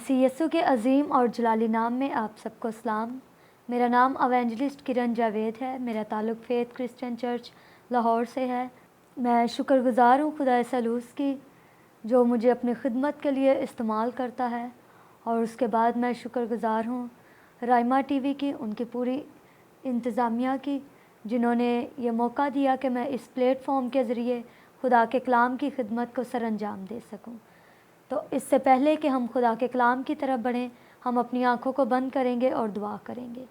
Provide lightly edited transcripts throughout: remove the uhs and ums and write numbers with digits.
मसीह यस्सु के अज़ीम और जलाली नाम में आप सबको सलाम। मेरा नाम एवेंजलिस्ट किरण जावेद है। मेरा ताल्लुक़ फेथ क्रिश्चियन चर्च लाहौर से है। मैं शुक्रगुज़ार हूँ खुदा सलूस की, जो मुझे अपनी खिदमत के लिए इस्तेमाल करता है। और उसके बाद मैं शुक्रगुज़ार हूँ राइमा टीवी की, उनकी पूरी इंतज़ामिया की, जिन्होंने ये मौका दिया कि मैं इस प्लेटफॉर्म के ज़रिए खुदा के कलाम की खिदमत को सरअंजाम दे सकूँ। तो इससे पहले कि हम खुदा के कलाम की तरफ बढ़ें, हम अपनी आँखों को बंद करेंगे और दुआ करेंगे।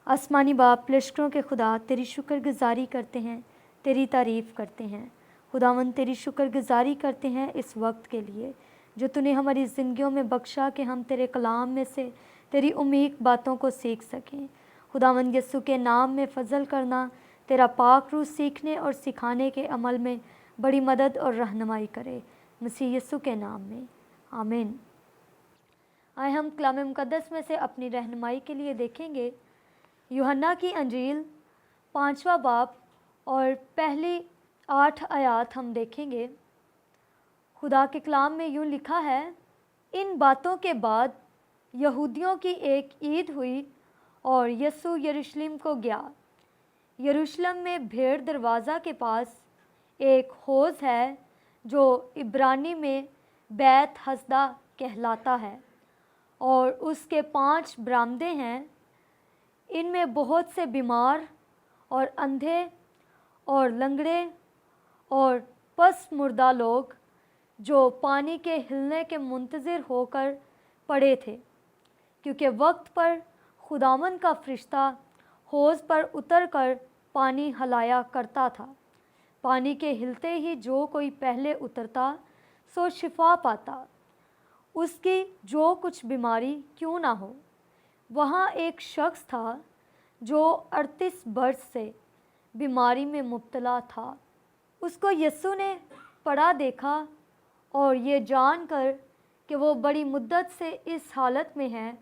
आसमानी बाप, लश्करों के खुदा, तेरी शुक्रगुज़ारी करते हैं, तेरी तारीफ़ करते हैं। खुदावंद, तेरी शुक्रगुज़ारी करते हैं इस वक्त के लिए जो तूने हमारी ज़िंदगियों में बख्शा कि हम तेरे कलाम में से तेरी उम्मीद बातों को सीख सकें। खुदावंद, यस्सु के नाम में फ़ज़ल करना, तेरा पाक रूह सीखने और सिखाने के अमल में बड़ी मदद और रहनुमाई करे, मसीह यस्सु के नाम में, आमीन। आए हम कलाम मुक़द्दस में से अपनी रहनुमाई के लिए देखेंगे यूहन्ना की अंजील 5वां बाब और पहली 8 आयात हम देखेंगे। खुदा के कलाम में यूँ लिखा है, इन बातों के बाद यहूदियों की एक ईद हुई और यस्सु यरूशलेम को गया। यरूशलेम में भेड़ दरवाज़ा के पास एक हौज़ है जो इब्रानी में बैत हसदा कहलाता है, और उसके 5 बरामदे हैं। इनमें बहुत से बीमार और अंधे और लंगड़े और पस मुर्दा लोग जो पानी के हिलने के मुंतज़िर होकर पड़े थे, क्योंकि वक्त पर खुदावन का फरिश्ता हौज़ पर उतर कर पानी हलाया करता था। पानी के हिलते ही जो कोई पहले उतरता सो शिफा पाता, उसकी जो कुछ बीमारी क्यों ना हो। वहाँ एक शख्स था जो 38 बरस से बीमारी में मुब्तला था। उसको यस्सु ने पड़ा देखा और ये जानकर कि वो बड़ी मुद्दत से इस हालत में है,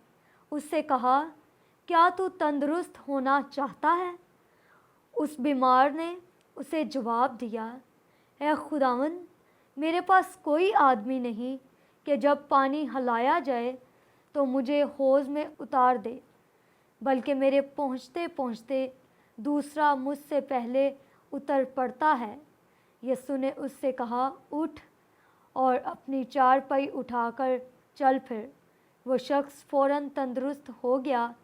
उससे कहा, क्या तू तंदुरुस्त होना चाहता है? उस बीमार ने उसे जवाब दिया, ऐ खुदावन, मेरे पास कोई आदमी नहीं कि जब पानी हलाया जाए तो मुझे हौज़ में उतार दे, बल्कि मेरे पहुँचते पहुँचते दूसरा मुझसे पहले उतर पड़ता है। यस्सु ने उससे कहा, उठ और अपनी चारपाई उठाकर चल फिर। वो शख्स फ़ौरन तंदुरुस्त हो गया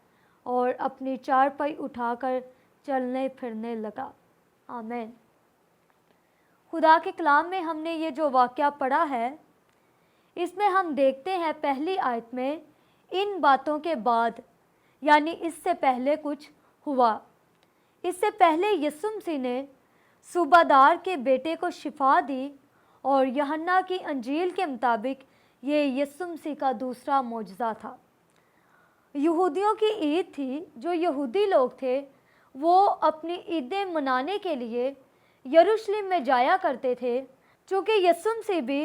और अपनी चारपाई उठाकर चलने फिरने लगा। आमीन। खुदा के कलाम में हमने ये जो वाक़या पढ़ा है, इसमें हम देखते हैं पहली आयत में, इन बातों के बाद, यानी इससे पहले कुछ हुआ। इससे पहले यीशु मसीह ने सूबादार के बेटे को शिफा दी, और यूहन्ना की अंजील के मुताबिक ये यीशु मसीह का दूसरा मौजज़ा था। यहूदियों की ईद थी। जो यहूदी लोग थे वो अपनी ईदें मनाने के लिए यरूशलेम में जाया करते थे। चूँकि यीशु मसीह भी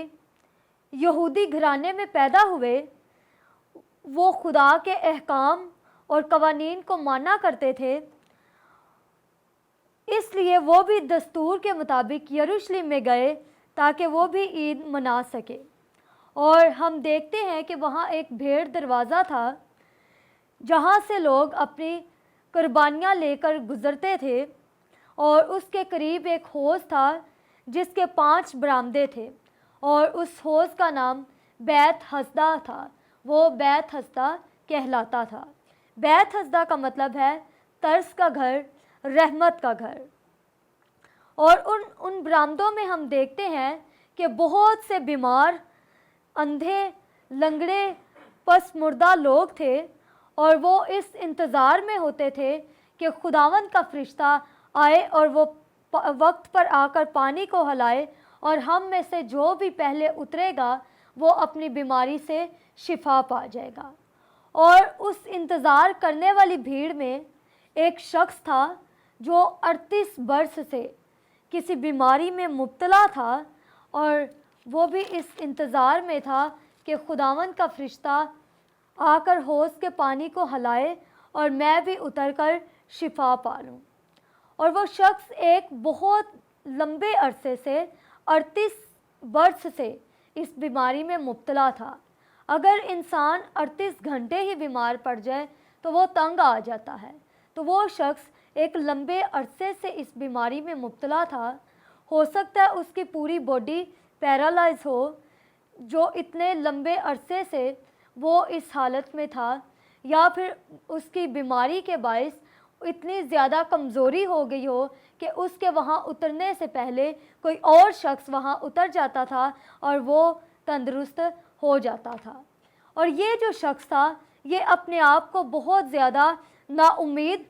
यहूदी घराने में पैदा हुए, वो खुदा के अहकाम और कवानीन को माना करते थे, इसलिए वो भी दस्तूर के मुताबिक यरूशलेम में गए ताकि वो भी ईद मना सके। और हम देखते हैं कि वहाँ एक भेड़ दरवाज़ा था जहाँ से लोग अपनी कुर्बानियाँ लेकर गुज़रते थे, और उसके करीब एक हौज़ था जिसके 5 बरामदे थे, और उस हौज़ का नाम बैत हसदा था। वो बैत हसदा कहलाता था। बैत हसदा का मतलब है तरस का घर, रहमत का घर। और उन बरामदों में हम देखते हैं कि बहुत से बीमार, अंधे, लंगड़े, पस मुर्दा लोग थे, और वो इस इंतज़ार में होते थे कि खुदावंद का फरिश्ता आए और वो वक्त पर आकर पानी को हलाए, और हम में से जो भी पहले उतरेगा वो अपनी बीमारी से शिफा पा जाएगा। और उस इंतज़ार करने वाली भीड़ में एक शख्स था जो 38 बरस से किसी बीमारी में मुब्तला था, और वो भी इस इंतज़ार में था कि खुदावंद का फरिश्ता आकर हौज़ के पानी को हलाए और मैं भी उतरकर शिफा पा लूँ। और वो शख्स एक बहुत लंबे अरसे से 38 बरस से इस बीमारी में मुब्तला था। अगर इंसान 38 घंटे ही बीमार पड़ जाए तो वो तंग आ जाता है। तो वो शख्स एक लंबे अरसे से इस बीमारी में मुब्तला था। हो सकता है उसकी पूरी बॉडी पैरालाइज हो, जो इतने लंबे अरसे से वो इस हालत में था, या फिर उसकी बीमारी के बायस इतनी ज़्यादा कमज़ोरी हो गई हो कि उसके वहाँ उतरने से पहले कोई और शख्स वहाँ उतर जाता था और वो तंदुरुस्त हो जाता था। और ये जो शख्स था, ये अपने आप को बहुत ज़्यादा नाउम्मीद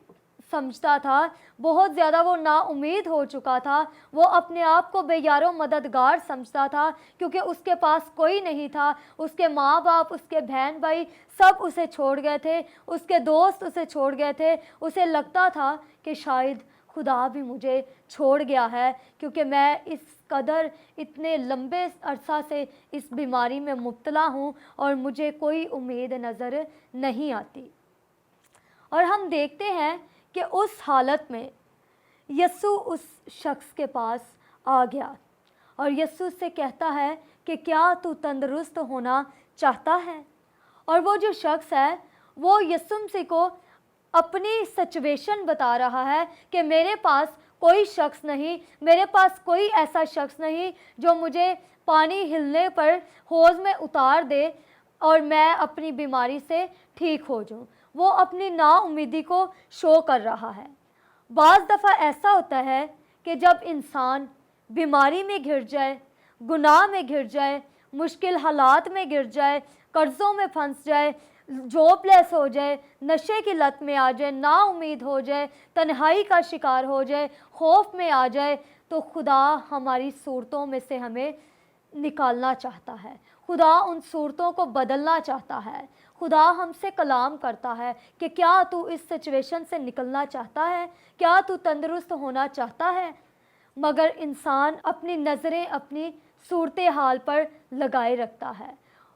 समझता था, बहुत ज़्यादा वो नाउम्मीद हो चुका था। वो अपने आप को बेयारो मददगार समझता था, क्योंकि उसके पास कोई नहीं था। उसके माँ बाप, उसके बहन भाई सब उसे छोड़ गए थे, उसके दोस्त उसे छोड़ गए थे। उसे लगता था कि शायद खुदा भी मुझे छोड़ गया है, क्योंकि मैं इस कदर इतने लंबे अरसा से इस बीमारी में मुब्तला हूँ और मुझे कोई उम्मीद नज़र नहीं आती। और हम देखते हैं कि उस हालत में यस्सु उस शख्स के पास आ गया और यस्सु से कहता है कि क्या तू तंदुरुस्त होना चाहता है। और वो जो शख्स है वो यस्सु मसीह को अपनी सिचुएशन बता रहा है कि मेरे पास कोई शख्स नहीं, मेरे पास कोई ऐसा शख्स नहीं जो मुझे पानी हिलने पर हौज़ में उतार दे और मैं अपनी बीमारी से ठीक हो जाऊं। वो अपनी नाउम्मीदी को शो कर रहा है। बाज़ दफ़ा ऐसा होता है कि जब इंसान बीमारी में घिर जाए, गुनाह में घिर जाए, मुश्किल हालात में गिर जाए, कर्ज़ों में फंस जाए, जॉबलेस हो जाए, नशे की लत में आ जाए, नाउम्मीद हो जाए, तन्हाई का शिकार हो जाए, खौफ में आ जाए, तो खुदा हमारी सूरतों में से हमें निकालना चाहता है। खुदा उन सूरतों को बदलना चाहता है। खुदा हमसे कलाम करता है कि क्या तू इस सिचुएशन से निकलना चाहता है, क्या तू तंदुरुस्त होना चाहता है। मगर इंसान अपनी नज़रें अपनी सूरत हाल पर लगाए रखता है।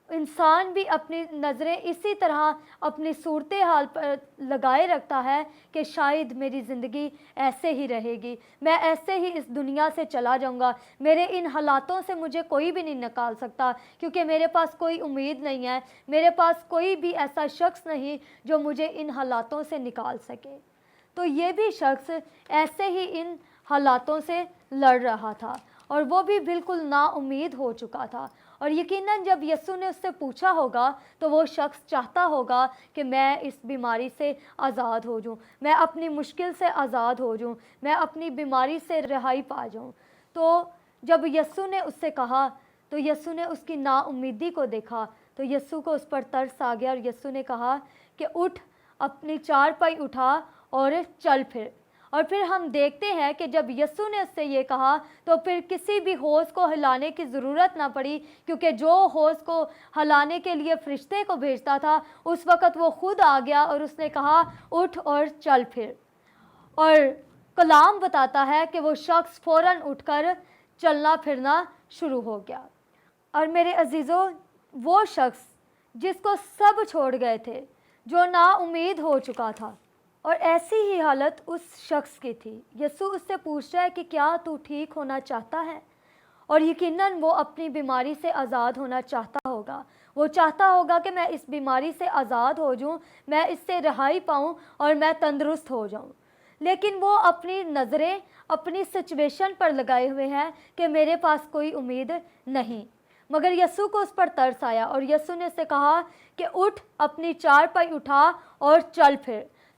इंसान भी अपनी नज़रें इसी तरह अपनी सूरत हाल पर लगाए रखता है कि शायद मेरी ज़िंदगी ऐसे ही रहेगी, मैं ऐसे ही इस दुनिया से चला जाऊंगा, मेरे इन हालातों से मुझे कोई भी नहीं निकाल सकता, क्योंकि मेरे पास कोई उम्मीद नहीं है, मेरे पास कोई भी ऐसा शख्स नहीं जो मुझे इन हालातों से निकाल सके। तो ये भी शख्स ऐसे ही इन हालातों से लड़ रहा था और वो भी बिल्कुल नाउम्मीद हो चुका था। और यकीनन जब यस्सु ने उससे पूछा होगा तो वो शख्स चाहता होगा कि मैं इस बीमारी से आज़ाद हो जाऊँ, मैं अपनी मुश्किल से आज़ाद हो जाऊँ, मैं अपनी बीमारी से रिहाई पा जाऊँ। तो जब यस्सु ने उससे कहा तो यस्सु ने उसकी नाउम्मीदी को देखा तो यस्सु को उस पर तरस आ गया और यस्सु ने कहा कि उठ, अपनी चारपाई उठा और चल फिर। और फिर हम देखते हैं कि जब यस्सु ने उससे ये कहा तो फिर किसी भी हौज़ को हिलाने की ज़रूरत ना पड़ी, क्योंकि जो हौज़ को हिलाने के लिए फरिश्ते को भेजता था उस वक़्त वो खुद आ गया और उसने कहा उठ और चल फिर। और कलाम बताता है कि वो शख्स फ़ौरन उठकर चलना फिरना शुरू हो गया। और मेरे अजीज़ों, वो शख्स जिसको सब छोड़ गए थे, जो नाउम्मीद हो चुका था, और ऐसी ही हालत उस शख्स की थी। यस्सु उससे पूछ रहा है कि क्या तू ठीक होना चाहता है। और यकीनन वो अपनी बीमारी से आज़ाद होना चाहता होगा। वो चाहता होगा कि मैं इस बीमारी से आज़ाद हो जाऊँ, मैं इससे रिहाई पाऊँ और मैं तंदुरुस्त हो जाऊँ। लेकिन वो अपनी नज़रें अपनी सिचुएशन पर लगाए हुए हैं कि मेरे पास कोई उम्मीद नहीं। मगर यस्सु को उस पर तरस आया और यस्सु ने उससे कहा कि उठ, अपनी चारपाई उठा और चल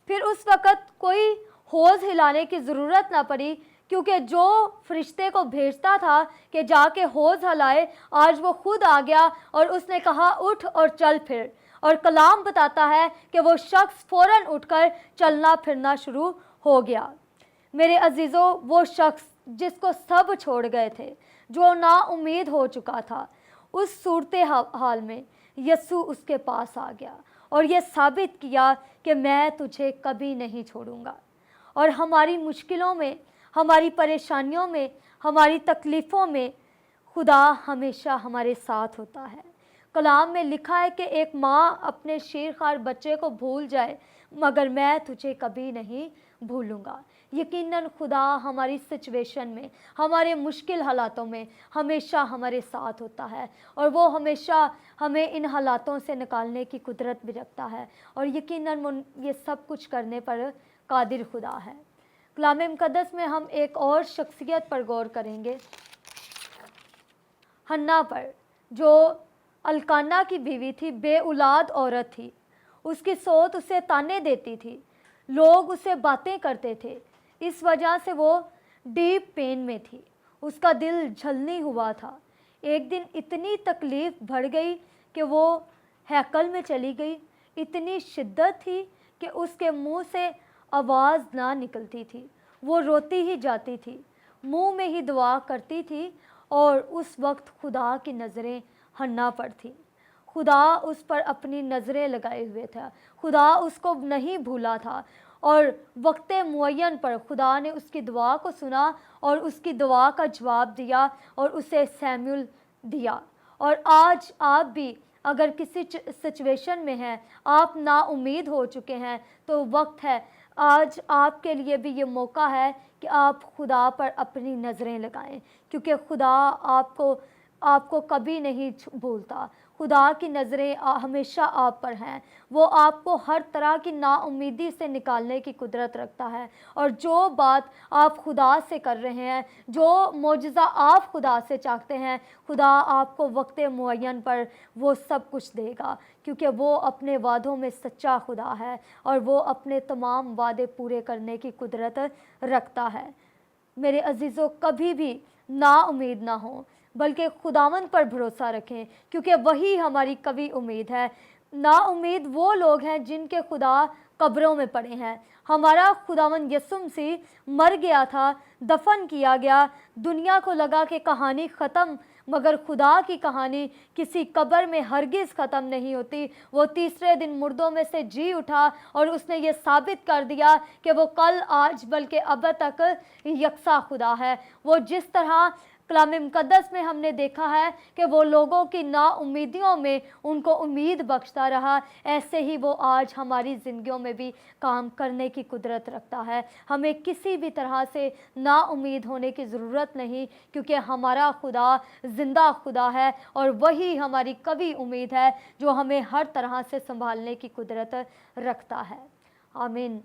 फिर उस वक़्त कोई हौज़ हिलाने की ज़रूरत ना पड़ी, क्योंकि जो फरिश्ते को भेजता था कि जाके हौज़ हिलाए, आज वो खुद आ गया और उसने कहा उठ और चल फिर। और कलाम बताता है कि वो शख्स फ़ौरन उठकर चलना फिरना शुरू हो गया। मेरे अजीज़ों, वो शख्स जिसको सब छोड़ गए थे, जो नाउम्मीद हो चुका था, उस सूरत हाल में यस्सु उसके पास आ गया और ये साबित किया कि मैं तुझे कभी नहीं छोड़ूंगा। और हमारी मुश्किलों में, हमारी परेशानियों में, हमारी तकलीफ़ों में खुदा हमेशा हमारे साथ होता है। कलाम में लिखा है कि एक माँ अपने शेरखार बच्चे को भूल जाए मगर मैं तुझे कभी नहीं भूलूंगा। यकीनन खुदा हमारी सिचुएशन में, हमारे मुश्किल हालातों में हमेशा हमारे साथ होता है, और वो हमेशा हमें इन हालातों से निकालने की कुदरत भी रखता है, और यकीनन वो ये सब कुछ करने पर कादिर खुदा है। कलाम मुक़द्दस में हम एक और शख्सियत पर गौर करेंगे, हन्ना पर, जो अल्काना की बीवी थी, बे औलाद औरत थी। उसकी सौत उसे ताने देती थी, लोग उसे बातें करते थे, इस वजह से वो डीप पेन में थी, उसका दिल झलनी हुआ था। एक दिन इतनी तकलीफ़ बढ़ गई कि वो हैकल में चली गई। इतनी शिद्दत थी कि उसके मुंह से आवाज़ ना निकलती थी, वो रोती ही जाती थी, मुंह में ही दुआ करती थी, और उस वक्त खुदा की नज़रें हन्ना पर थी। खुदा उस पर अपनी नज़रें लगाए हुए था, खुदा उसको नहीं भूला था, और वक्त मुअय्यन पर खुदा ने उसकी दुआ को सुना और उसकी दुआ का जवाब दिया और उसे सैमुअल दिया। और आज आप भी अगर किसी सिचुएशन में हैं, आप ना उम्मीद हो चुके हैं, तो वक्त है, आज आपके लिए भी ये मौका है कि आप खुदा पर अपनी नज़रें लगाएं, क्योंकि खुदा आपको कभी नहीं भूलता। खुदा की नज़रें हमेशा आप पर हैं, वो आपको हर तरह की नाउमीदी से निकालने की कुदरत रखता है, और जो बात आप खुदा से कर रहे हैं, जो मोजज़ा आप खुदा से चाहते हैं, खुदा आपको वक्त मुअय्यन पर वो सब कुछ देगा, क्योंकि वो अपने वादों में सच्चा खुदा है और वो अपने तमाम वादे पूरे करने की कुदरत रखता है। मेरे अजीज़ों, कभी भी ना उम्मीद ना हो, बल्कि खुदावंद पर भरोसा रखें, क्योंकि वही हमारी कभी उम्मीद है। ना उम्मीद वो लोग हैं जिनके खुदा कब्रों में पड़े हैं। हमारा खुदावंद यीशु मसीह मर गया था, दफन किया गया, दुनिया को लगा कि कहानी ख़त्म, मगर खुदा की कहानी किसी कब्र में हरगिज़ ख़त्म नहीं होती। वो तीसरे दिन मुर्दों में से जी उठा और उसने ये साबित कर दिया कि वो कल, आज, बल्कि अब तक यकसा खुदा है। वो जिस तरह कलाम मुक़द्दस में हमने देखा है कि वो लोगों की नाउम्मीदियों में उनको उम्मीद बख्शता रहा, ऐसे ही वो आज हमारी ज़िंदगियों में भी काम करने की कुदरत रखता है। हमें किसी भी तरह से नाउम्मीद होने की ज़रूरत नहीं, क्योंकि हमारा खुदा ज़िंदा खुदा है और वही हमारी कभी उम्मीद है, जो हमें हर तरह से संभालने की कुदरत रखता है। आमीन।